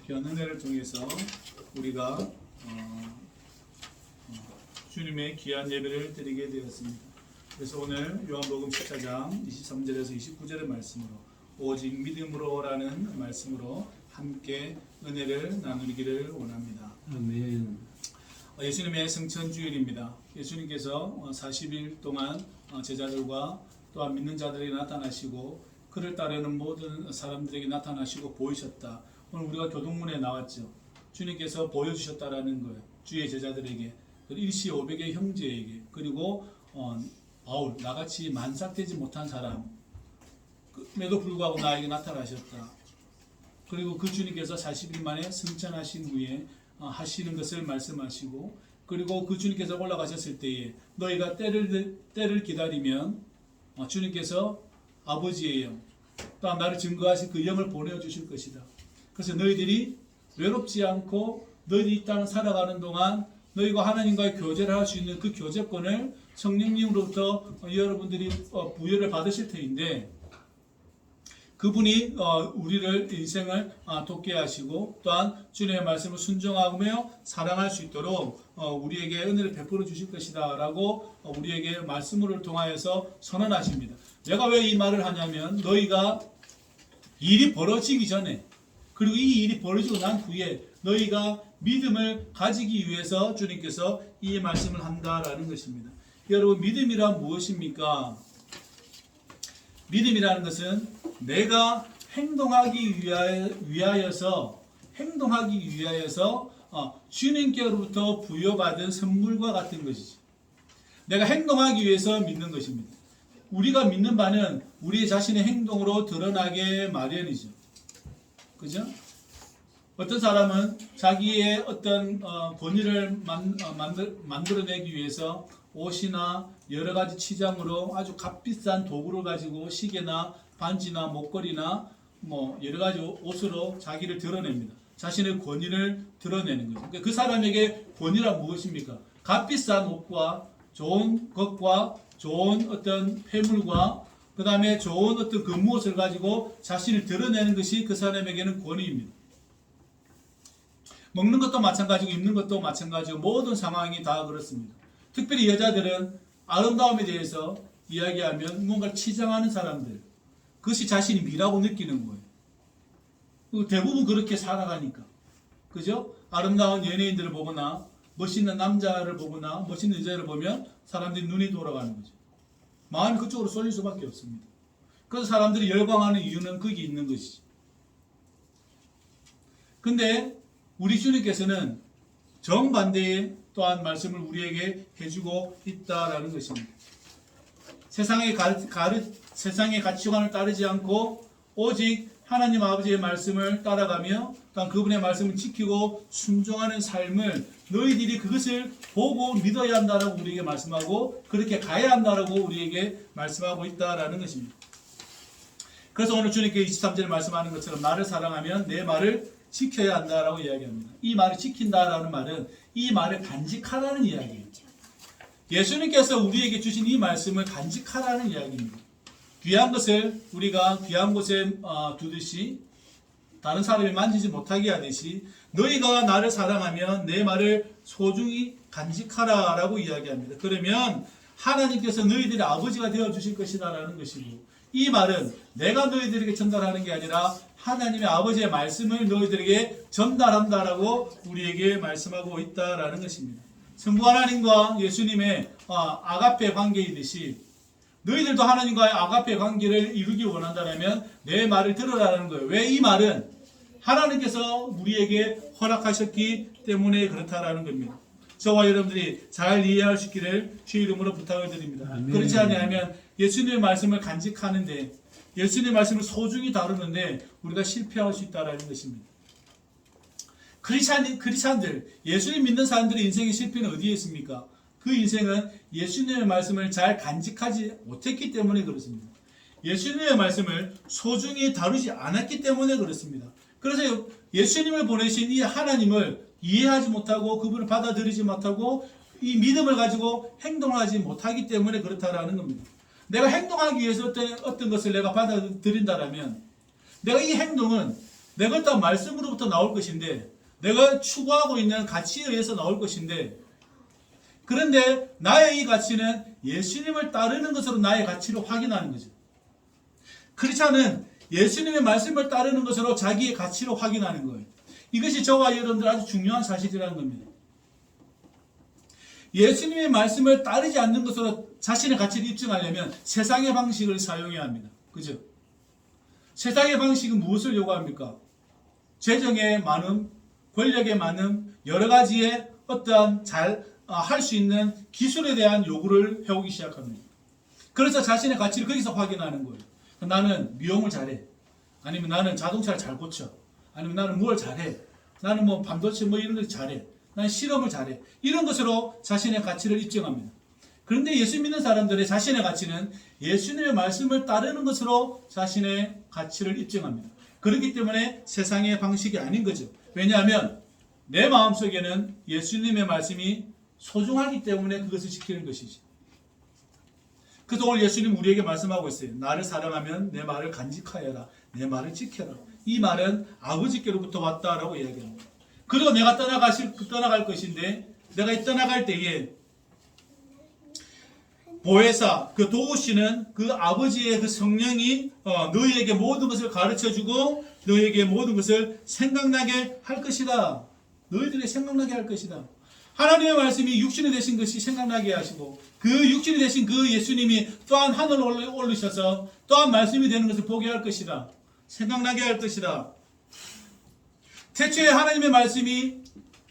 귀한 은혜를 통해서 우리가 주님의 귀한 예배를 드리게 되었습니다. 그래서 오늘 요한복음 14장 23절에서 29절의 말씀으로 오직 믿음으로라는 말씀으로 함께 은혜를 나누기를 원합니다. 아멘. 예수님의 성천주일입니다. 예수님께서 40일 동안 제자들과 또한 믿는 자들에게 나타나시고 그를 따르는 모든 사람들에게 나타나시고 보이셨다. 오늘 우리가 교동문에 나왔죠. 주님께서 보여주셨다라는 거예요. 주의 제자들에게, 일시 500의 형제에게, 그리고 바울, 나같이 만삭되지 못한 사람에도 불구하고 나에게 나타나셨다. 그리고 그 주님께서 40일 만에 승천하신 후에 하시는 것을 말씀하시고, 그리고 그 주님께서 올라가셨을 때에 너희가 때를 기다리면 주님께서 아버지의 영, 또한 나를 증거하신 그 영을 보내주실 것이다. 그래서 너희들이 외롭지 않고 너희들이 이 땅을 살아가는 동안 너희가 하나님과의 교제를 할 수 있는 그 교제권을 성령님으로부터 여러분들이 부여를 받으실 터인데, 그분이 우리를 인생을 돕게 하시고 또한 주님의 말씀을 순종하며 사랑할 수 있도록 우리에게 은혜를 베풀어 주실 것이다 라고 우리에게 말씀을 통하여서 선언하십니다. 내가 왜 이 말을 하냐면, 너희가 일이 벌어지기 전에, 그리고 이 일이 벌어지고 난 후에 너희가 믿음을 가지기 위해서 주님께서 이 말씀을 한다라는 것입니다. 여러분, 믿음이란 무엇입니까? 믿음이라는 것은 내가 행동하기 위하여서 주님께로부터 부여받은 선물과 같은 것이죠. 내가 행동하기 위해서 믿는 것입니다. 우리가 믿는 바는 우리 자신의 행동으로 드러나게 마련이죠. 그죠? 어떤 사람은 자기의 어떤 권위를 만들어내기 위해서 옷이나 여러 가지 치장으로 아주 값비싼 도구를 가지고 시계나 반지나 목걸이나 여러 가지 옷으로 자기를 드러냅니다. 자신의 권위를 드러내는 거죠. 그 사람에게 권위란 무엇입니까? 값비싼 옷과 좋은 것과 좋은 어떤 폐물과 그 다음에 좋은 어떤 그 무엇을 가지고 자신을 드러내는 것이 그 사람에게는 권위입니다. 먹는 것도 마찬가지고 입는 것도 마찬가지고 모든 상황이 다 그렇습니다. 특별히 여자들은 아름다움에 대해서 이야기하면 뭔가 치장하는 사람들, 그것이 자신이 미라고 느끼는 거예요. 대부분 그렇게 살아가니까. 그죠? 아름다운 연예인들을 보거나 멋있는 남자를 보거나 멋있는 여자를 보면 사람들이 눈이 돌아가는 거죠. 마음이 그쪽으로 쏠릴 수밖에 없습니다. 그래서 사람들이 열광하는 이유는 거기 있는 것이죠. 근데 우리 주님께서는 정반대의 또한 말씀을 우리에게 해주고 있다라는 것입니다. 세상의 가치관을 따르지 않고 오직 하나님 아버지의 말씀을 따라가며 또한 그분의 말씀을 지키고 순종하는 삶을 너희들이 그것을 보고 믿어야 한다라고 우리에게 말씀하고 그렇게 가야 한다라고 우리에게 말씀하고 있다라는 것입니다. 그래서 오늘 주님께 23절에 말씀하는 것처럼 나를 사랑하면 내 말을 지켜야 한다라고 이야기합니다. 이 말을 지킨다라는 말은 이 말을 간직하라는 이야기예요. 예수님께서 우리에게 주신 이 말씀을 간직하라는 이야기입니다. 귀한 것을 우리가 귀한 곳에 두듯이 다른 사람이 만지지 못하게 하듯이 너희가 나를 사랑하면 내 말을 소중히 간직하라 라고 이야기합니다. 그러면 하나님께서 너희들의 아버지가 되어주실 것이다 라는 것이고, 이 말은 내가 너희들에게 전달하는 게 아니라 하나님의 아버지의 말씀을 너희들에게 전달한다라고 우리에게 말씀하고 있다라는 것입니다. 성부 하나님과 예수님의 아가페 관계이듯이 너희들도 하나님과의 아가페 관계를 이루기 원한다면 내 말을 들으라는 거예요. 왜? 이 말은 하나님께서 우리에게 허락하셨기 때문에 그렇다라는 겁니다. 저와 여러분들이 잘 이해할 수 있기를 주의 이름으로 부탁을 드립니다. 아멘. 그렇지 않으면 예수님의 말씀을 간직하는데, 예수님의 말씀을 소중히 다루는데 우리가 실패할 수 있다는 것입니다. 크리스찬들, 예수님 믿는 사람들의 인생의 실패는 어디에 있습니까? 그 인생은 예수님의 말씀을 잘 간직하지 못했기 때문에 그렇습니다. 예수님의 말씀을 소중히 다루지 않았기 때문에 그렇습니다. 그래서 예수님을 보내신 이 하나님을 이해하지 못하고 그분을 받아들이지 못하고 이 믿음을 가지고 행동하지 못하기 때문에 그렇다라는 겁니다. 내가 행동하기 위해서 어떤 것을 내가 받아들인다라면 내가 이 행동은 내가 일단 말씀으로부터 나올 것인데, 내가 추구하고 있는 가치에 의해서 나올 것인데, 그런데 나의 이 가치는 예수님을 따르는 것으로 나의 가치를 확인하는 거죠. 크리스찬은 예수님의 말씀을 따르는 것으로 자기의 가치를 확인하는 거예요. 이것이 저와 여러분들 아주 중요한 사실이라는 겁니다. 예수님의 말씀을 따르지 않는 것으로 자신의 가치를 입증하려면 세상의 방식을 사용해야 합니다. 그죠? 세상의 방식은 무엇을 요구합니까? 재정의 많음, 권력의 많음, 여러 가지의 어떠한 할 수 있는 기술에 대한 요구를 해오기 시작합니다. 그래서 자신의 가치를 거기서 확인하는 거예요. 나는 미용을 잘해. 아니면 나는 자동차를 잘 고쳐. 아니면 나는 뭘 잘해. 나는 뭐 반도체 뭐 이런 거 잘해. 나는 실험을 잘해. 이런 것으로 자신의 가치를 입증합니다. 그런데 예수 믿는 사람들의 자신의 가치는 예수님의 말씀을 따르는 것으로 자신의 가치를 입증합니다. 그렇기 때문에 세상의 방식이 아닌 거죠. 왜냐하면 내 마음속에는 예수님의 말씀이 소중하기 때문에 그것을 지키는 것이지. 그래서 오늘 예수님 우리에게 말씀하고 있어요. 나를 사랑하면 내 말을 간직하여라. 내 말을 지켜라. 이 말은 아버지께로부터 왔다라고 이야기합니다. 그리고 내가 떠나갈 것인데, 내가 떠나갈 때에 보혜사, 그 도우시는 그 아버지의 그 성령이 너희에게 모든 것을 가르쳐주고 너희에게 모든 것을 생각나게 할 것이다. 너희들이 생각나게 할 것이다. 하나님의 말씀이 육신이 되신 것이 생각나게 하시고, 그 육신이 되신 그 예수님이 또한 하늘을 올리셔서 또한 말씀이 되는 것을 보게 할 것이다. 생각나게 할 것이다. 태초에 하나님의 말씀이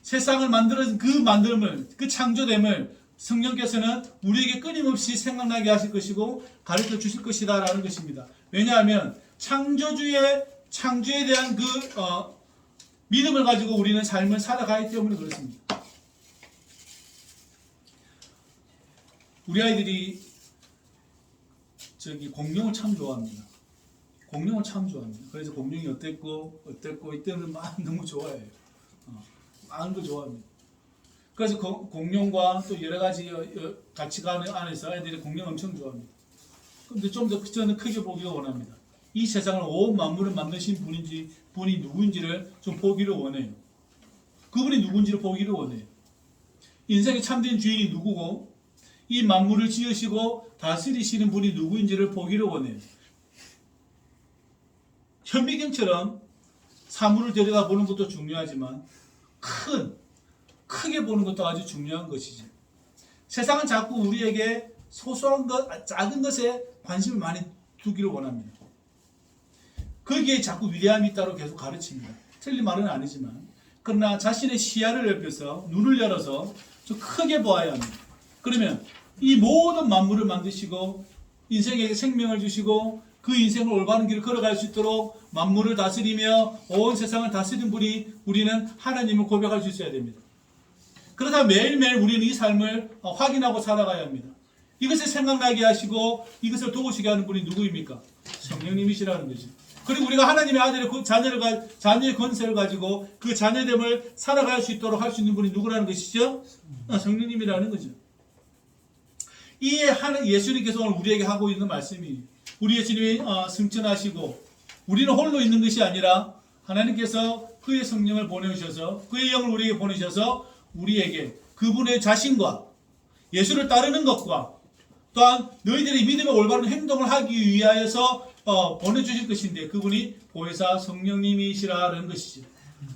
세상을 만들어진 그 만듦을, 그 창조됨을 성령께서는 우리에게 끊임없이 생각나게 하실 것이고 가르쳐 주실 것이다 라는 것입니다. 왜냐하면 창조에 대한 그 믿음을 가지고 우리는 삶을 살아가기 때문에 그렇습니다. 우리 아이들이 공룡을 참 좋아합니다. 공룡을 참 좋아합니다. 그래서 공룡이 어땠고 이때는 막 너무 좋아해요. 많은 걸 좋아합니다. 그래서 공룡과 또 여러 가지 가치관 안에서 애들이 공룡 엄청 좋아합니다. 그런데 좀 더 저는 크게 보기를 원합니다. 이 세상을 온 만물을 만드신 분이 누구인지를 좀 보기를 원해요. 그분이 누군지를 보기를 원해요. 인생의 참된 주인이 누구고 이 만물을 지으시고 다스리시는 분이 누구인지를 보기를 원해요. 현미경처럼 사물을 들여다보는 것도 중요하지만 크게 보는 것도 아주 중요한 것이죠. 세상은 자꾸 우리에게 소소한 것, 작은 것에 관심을 많이 두기를 원합니다. 거기에 자꾸 위대함이 있다고 계속 가르칩니다. 틀린 말은 아니지만, 그러나 자신의 시야를 넓혀서 눈을 열어서 좀 크게 보아야 합니다. 그러면 이 모든 만물을 만드시고 인생에게 생명을 주시고 그 인생을 올바른 길을 걸어갈 수 있도록 만물을 다스리며 온 세상을 다스린 분이 우리는 하나님을 고백할 수 있어야 됩니다. 그러다 매일매일 우리는 이 삶을 확인하고 살아가야 합니다. 이것을 생각나게 하시고 이것을 도우시게 하는 분이 누구입니까? 성령님이시라는 거죠. 그리고 우리가 하나님의 아들의 자녀의 권세를 가지고 그 자녀됨을 살아갈 수 있도록 할 수 있는 분이 누구라는 것이죠? 성령님이라는 거죠. 이 예수님께서 오늘 우리에게 하고 있는 말씀이, 우리 예수님이 승천하시고 우리는 홀로 있는 것이 아니라 하나님께서 그의 성령을 보내셔서 그의 영을 우리에게 보내셔서 우리에게 그분의 자신과 예수를 따르는 것과 또한 너희들이 믿음의 올바른 행동을 하기 위하여서 보내주실 것인데 그분이 보혜사 성령님이시라는 것이죠.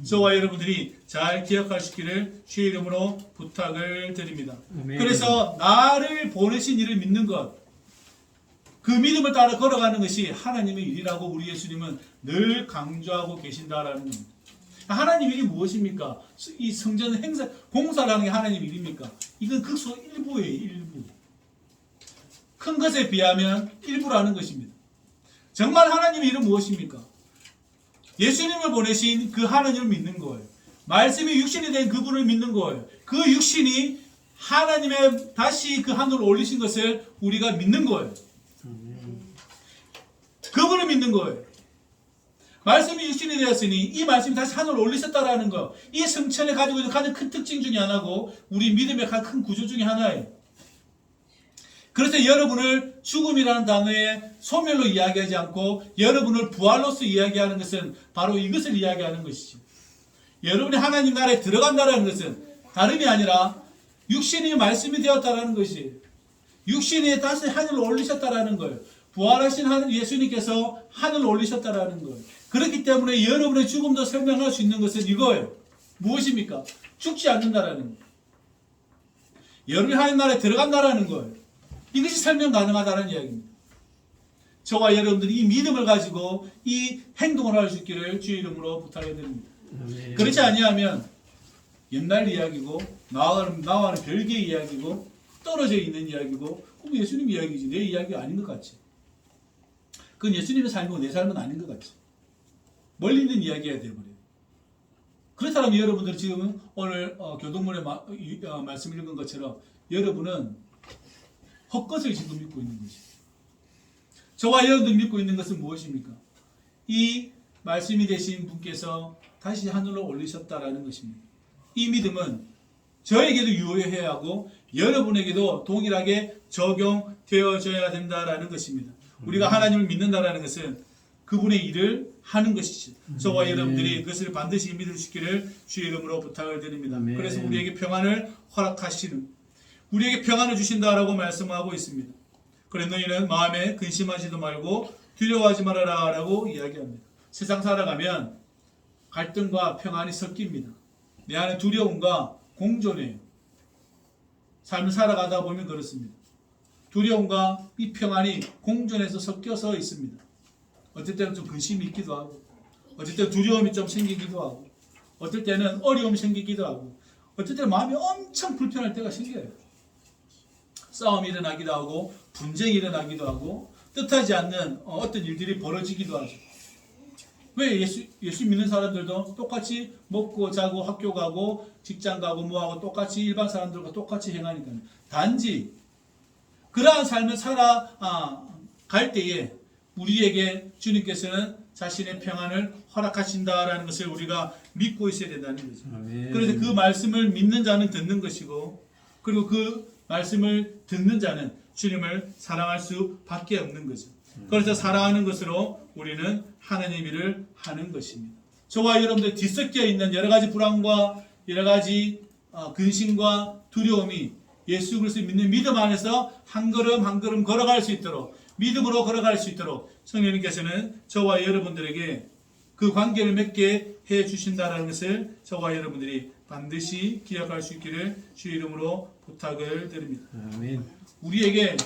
저와 여러분들이 잘 기억할 수 있기를 주의 이름으로 부탁을 드립니다. 아멘. 그래서 나를 보내신 이를 믿는 것, 그 믿음을 따라 걸어가는 것이 하나님의 일이라고 우리 예수님은 늘 강조하고 계신다라는 겁니다. 하나님 일이 무엇입니까? 이 성전 행사, 공사라는 게 하나님 일입니까? 이건 극소 일부예요, 일부. 큰 것에 비하면 일부라는 것입니다. 정말 하나님의 일은 무엇입니까? 예수님을 보내신 그 하나님을 믿는 거예요. 말씀이 육신이 된 그분을 믿는 거예요. 그 육신이 하나님의 다시 그 하늘로 올리신 것을 우리가 믿는 거예요. 그분을 믿는 거예요. 말씀이 육신이 되었으니 이 말씀이 다시 하늘로 올리셨다라는 거, 이 성천에 가지고 있는 가장 큰 특징 중에 하나고 우리 믿음의 가장 큰 구조 중에 하나예요. 그래서 여러분을 죽음이라는 단어에 소멸로 이야기하지 않고 여러분을 부활로서 이야기하는 것은 바로 이것을 이야기하는 것이죠. 여러분이 하나님 나라에 들어간다는 것은 다름이 아니라 육신이 말씀이 되었다라는 것이, 육신이 다시 하늘로 올리셨다라는 거예요. 부활하신 하늘 예수님께서 하늘로 올리셨다라는 거예요. 그렇기 때문에 여러분의 죽음도 설명할 수 있는 것은 이거예요. 무엇입니까? 죽지 않는다라는 거예요. 여러분이 하나님 나라에 들어간다라는 거예요. 이것이 설명 가능하다는 이야기입니다. 저와 여러분들이 이 믿음을 가지고 이 행동을 할 수 있기를 주의 이름으로 부탁해 드립니다. 그렇지 아니하면 옛날 이야기고 나와는 별개의 이야기고 떨어져 있는 이야기고 그럼 예수님 이야기지 내 이야기가 아닌 것 같지. 그건 예수님의 삶이고 내 삶은 아닌 것 같지. 멀리 있는 이야기가 되어버려요. 그렇다면 여러분들 지금 오늘 교동문의 말씀 읽은 것처럼 여러분은 헛것을 지금 믿고 있는 것이죠. 저와 여러분들 믿고 있는 것은 무엇입니까? 이 말씀이 되신 분께서 다시 하늘로 올리셨다라는 것입니다. 이 믿음은 저에게도 유효해야 하고 여러분에게도 동일하게 적용되어져야 된다라는 것입니다. 우리가 하나님을 믿는다라는 것은 그분의 일을 하는 것이죠. 저와 여러분들이 그것을 반드시 믿을 수 있기를 주의 이름으로 부탁을 드립니다. 그래서 우리에게 평안을 허락하시는, 우리에게 평안을 주신다라고 말씀하고 있습니다. 그래 너희는 마음에 근심하지도 말고 두려워하지 말아라 라고 이야기합니다. 세상 살아가면 갈등과 평안이 섞입니다. 내 안에 두려움과 공존해요. 삶을 살아가다 보면 그렇습니다. 두려움과 이 평안이 공존해서 섞여서 있습니다. 어떨 때는 좀 근심이 있기도 하고, 어떨 때는 두려움이 좀 생기기도 하고, 어떨 때는 어려움이 생기기도 하고, 어떨 때는 마음이 엄청 불편할 때가 생겨요. 싸움이 일어나기도 하고, 분쟁이 일어나기도 하고, 뜻하지 않는 어떤 일들이 벌어지기도 하죠. 왜 예수 믿는 사람들도 똑같이 먹고 자고 학교 가고 직장 가고 뭐하고 똑같이 일반 사람들과 똑같이 행하니까요. 단지 그러한 삶을 살아갈 때에 우리에게 주님께서는 자신의 평안을 허락하신다라는 것을 우리가 믿고 있어야 된다는 거죠. 아멘. 그래서 그 말씀을 믿는 자는 듣는 것이고, 그리고 그 말씀을 듣는 자는 주님을 사랑할 수밖에 없는 거죠. 그래서 사랑하는 것으로 우리는 하나님의 일을 하는 것입니다. 저와 여러분들 뒤섞여 있는 여러 가지 불안과 여러 가지 근심과 두려움이 예수 그리스도 믿는 믿음 안에서 한 걸음 한 걸음 걸어갈 수 있도록, 믿음으로 걸어갈 수 있도록 성령님께서는 저와 여러분들에게 그 관계를 맺게 해 주신다는 것을 저와 여러분들이 반드시 기억할 수 있기를 주의 이름으로 부탁을 드립니다. 아멘. 우리에게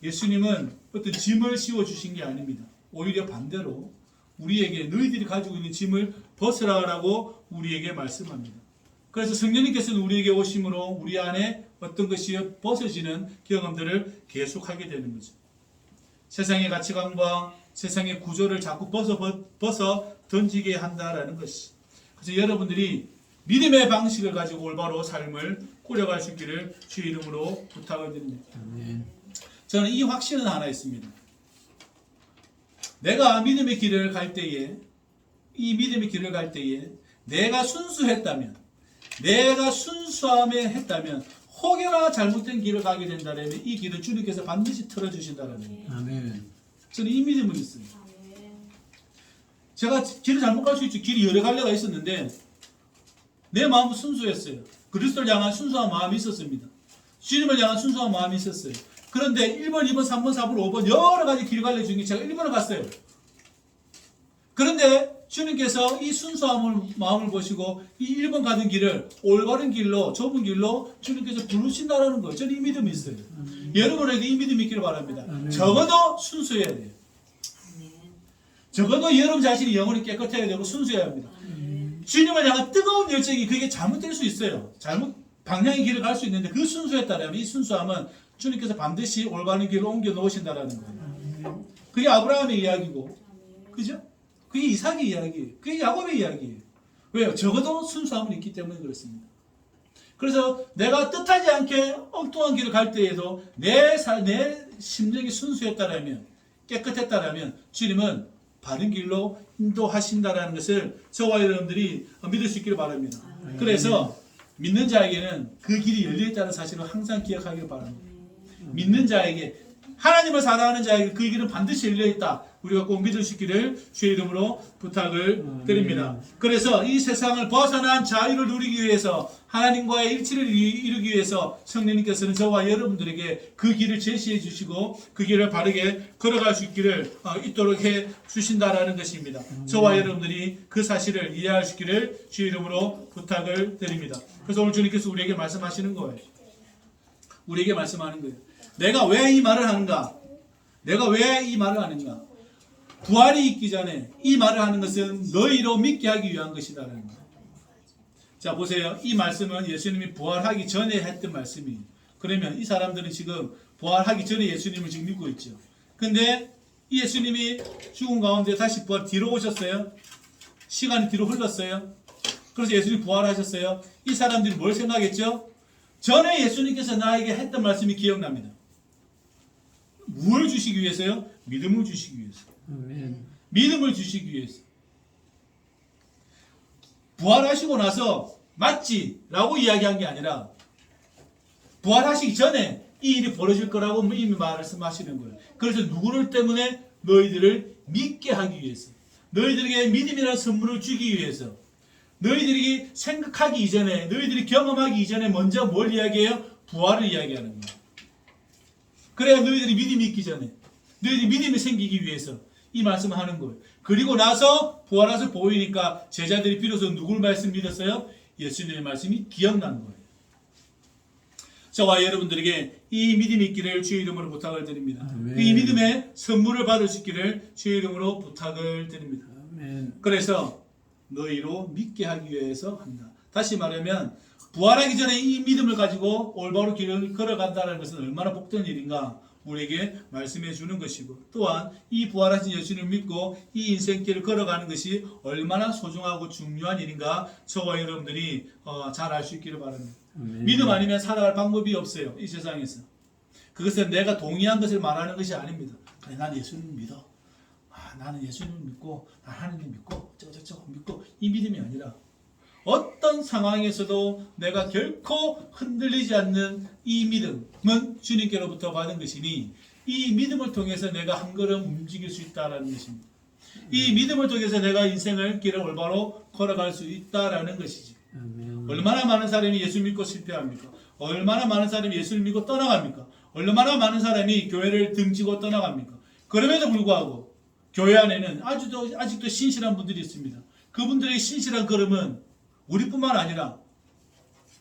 예수님은 어떤 짐을 씌워 주신 게 아닙니다. 오히려 반대로 우리에게 너희들이 가지고 있는 짐을 벗으라라고 우리에게 말씀합니다. 그래서 성령님께서는 우리에게 오심으로 우리 안에 어떤 것이 벗어지는 경험들을 계속하게 되는 거죠. 세상의 가치관과 세상의 구조를 자꾸 벗어 던지게 한다라는 것이. 그래서 여러분들이 믿음의 방식을 가지고 올바로 삶을 꾸려갈 수 있기를 주의 이름으로 부탁을 드립니다. 아멘. 저는 이 확신은 하나 있습니다. 내가 믿음의 길을 갈 때에, 이 믿음의 길을 갈 때에 내가 순수했다면, 내가 순수함에 했다면 혹여나 잘못된 길을 가게 된다면 이 길은 주님께서 반드시 틀어주신다는 거예요. 아멘. 저는 이 믿음은 있어요. 제가 길을 잘못 갈 수 있죠. 길이 여러 갈래가 있었는데 내 마음은 순수했어요. 그리스도를 향한 순수한 마음이 있었습니다. 주님을 향한 순수한 마음이 있었어요. 그런데 1번, 2번, 3번, 4번, 5번 여러 가지 길 갈래 중에 제가 1번을 갔어요. 그런데 주님께서 이 순수함을 마음을 보시고 이 1번 가는 길을 올바른 길로, 좁은 길로 주님께서 부르신다라는 거예요. 저는 이 믿음이 있어요. 여러분에게 이 믿음이 있기를 바랍니다. 적어도 순수해야 돼요. 적어도 여러분 자신이 영혼이 깨끗해야 되고 순수해야 합니다. 주님을 향한 뜨거운 열정이 그게 잘못될 수 있어요. 잘못 방향의 길을 갈 수 있는데 그 순수에 따르면 이 순수함은 주님께서 반드시 올바른 길로 옮겨 놓으신다라는 거예요. 그게 아브라함의 이야기고, 그죠? 그게 이삭의 이야기예요. 그게 야곱의 이야기예요. 왜요? 적어도 순수함은 있기 때문에 그렇습니다. 그래서 내가 뜻하지 않게 엉뚱한 길을 갈 때에도 내 심령이 순수했다라면, 깨끗했다라면 주님은 바른 길로 인도하신다라는 것을 저와 여러분들이 믿을 수 있기를 바랍니다. 그래서 믿는 자에게는 그 길이 열려있다는 사실을 항상 기억하기를 바랍니다. 믿는 자에게, 하나님을 사랑하는 자에게 그 길은 반드시 열려 있다. 우리가 꼭 믿을 수 있기를 주의 이름으로 부탁을 드립니다. 그래서 이 세상을 벗어난 자유를 누리기 위해서, 하나님과의 일치를 이루기 위해서 성령님께서는 저와 여러분들에게 그 길을 제시해 주시고 그 길을 바르게 걸어갈 수 있기를 있도록 해 주신다라는 것입니다. 저와 여러분들이 그 사실을 이해할 수 있기를 주의 이름으로 부탁을 드립니다. 그래서 오늘 주님께서 우리에게 말씀하시는 거예요. 우리에게 말씀하는 거예요. 내가 왜 이 말을 하는가? 내가 왜 이 말을 하는가? 부활이 있기 전에 이 말을 하는 것은 너희로 믿게 하기 위한 것이다라는 거예요. 자, 보세요. 이 말씀은 예수님이 부활하기 전에 했던 말씀이에요. 그러면 이 사람들은 지금 부활하기 전에 예수님을 지금 믿고 있죠. 근데 이 예수님이 죽은 가운데 다시 부활 뒤로 오셨어요. 시간이 뒤로 흘렀어요. 그래서 예수님이 부활하셨어요. 이 사람들이 뭘 생각했죠? 전에 예수님께서 나에게 했던 말씀이 기억납니다. 무엇을 주시기 위해서요? 믿음을 주시기 위해서. 믿음을 주시기 위해서. 부활하시고 나서 맞지? 라고 이야기한 게 아니라 부활하시기 전에 이 일이 벌어질 거라고 이미 말씀하시는 거예요. 그래서 누구를 때문에? 너희들을 믿게 하기 위해서. 너희들에게 믿음이라는 선물을 주기 위해서. 너희들이 생각하기 이전에, 너희들이 경험하기 이전에 먼저 뭘 이야기해요? 부활을 이야기하는 거예요. 그래야 너희들이 믿음이 있기 전에, 너희들이 믿음이 생기기 위해서 이 말씀을 하는 거예요. 그리고 나서 부활하셔 보이니까 제자들이 비로소 누굴 말씀 믿었어요? 예수님의 말씀이 기억나는 거예요. 저와 여러분들에게 이 믿음이 있기를 주의 이름으로 부탁을 드립니다. 아멘. 이 믿음의 선물을 받을 수 있기를 주의 이름으로 부탁을 드립니다. 아멘. 그래서 너희로 믿게 하기 위해서 한다. 다시 말하면 부활하기 전에 이 믿음을 가지고 올바로 길을 걸어간다는 것은 얼마나 복된 일인가 우리에게 말씀해 주는 것이고, 또한 이 부활하신 예수님을 믿고 이 인생길을 걸어가는 것이 얼마나 소중하고 중요한 일인가 저와 여러분들이 잘 알 수 있기를 바랍니다. 믿음 아니면 살아갈 방법이 없어요. 이 세상에서. 그것은 내가 동의한 것을 말하는 것이 아닙니다. 그래, 난 예수님 믿어. 나는 예수님을 믿고, 난 하나님 믿고, 저거 믿고, 이 믿음이 아니라 어떤 상황에서도 내가 결코 흔들리지 않는 이 믿음은 주님께로부터 받은 것이니, 이 믿음을 통해서 내가 한 걸음 움직일 수 있다는 것입니다. 이 믿음을 통해서 내가 인생을 길을 올바로 걸어갈 수 있다는 것이지. 얼마나 많은 사람이 예수 믿고 실패합니까? 얼마나 많은 사람이 예수를 믿고 떠나갑니까? 얼마나 많은 사람이 교회를 등지고 떠나갑니까? 그럼에도 불구하고 교회 안에는 아직도 신실한 분들이 있습니다. 그분들의 신실한 걸음은 우리뿐만 아니라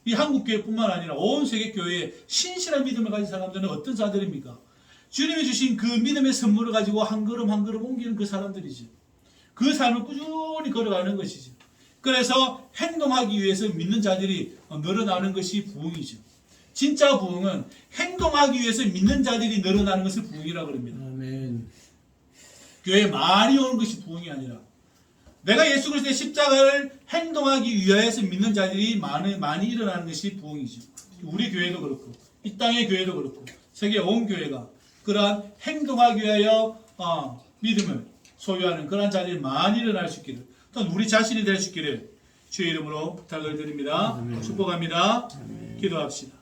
이 한국교회뿐만 아니라 온 세계 교회에 신실한 믿음을 가진 사람들은 어떤 자들입니까? 주님이 주신 그 믿음의 선물을 가지고 한 걸음 한 걸음 옮기는 그 사람들이죠. 그 삶을 꾸준히 걸어가는 것이죠. 그래서 행동하기 위해서 믿는 자들이 늘어나는 것이 부흥이죠. 진짜 부흥은 행동하기 위해서 믿는 자들이 늘어나는 것을 부흥이라고 합니다. 아멘. 교회에 많이 오는 것이 부흥이 아니라 내가 예수 그리스도의 십자가를 행동하기 위해서 믿는 자들이 많이 일어나는 것이 부흥이죠. 우리 교회도 그렇고 이 땅의 교회도 그렇고 세계 온 교회가 그러한 행동하기 위하여 믿음을 소유하는 그러한 자들이 많이 일어날 수 있기를, 또한 우리 자신이 될 수 있기를 주의 이름으로 부탁을 드립니다. 아멘. 축복합니다. 아멘. 기도합시다.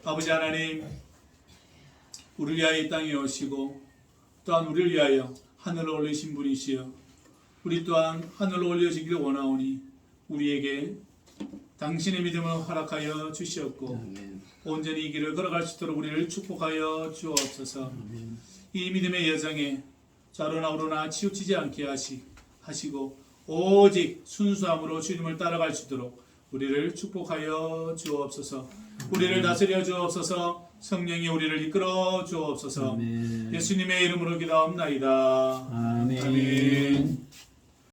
아버지 하나님, 우리를 위하여 이 땅에 오시고 또한 우리를 위하여 하늘로 올리신 분이시여, 우리 또한 하늘로 올려지기를 원하오니 우리에게 당신의 믿음을 허락하여 주시옵고 아멘. 온전히 이 길을 걸어갈 수 있도록 우리를 축복하여 주옵소서. 아멘. 이 믿음의 여정에 좌로나 우로나 치우치지 않게 하시고 오직 순수함으로 주님을 따라갈 수 있도록 우리를 축복하여 주옵소서. 우리를 다스려 주옵소서. 성령이 우리를 이끌어 주옵소서. 아멘. 예수님의 이름으로 기도합나이다. 아멘. 아멘.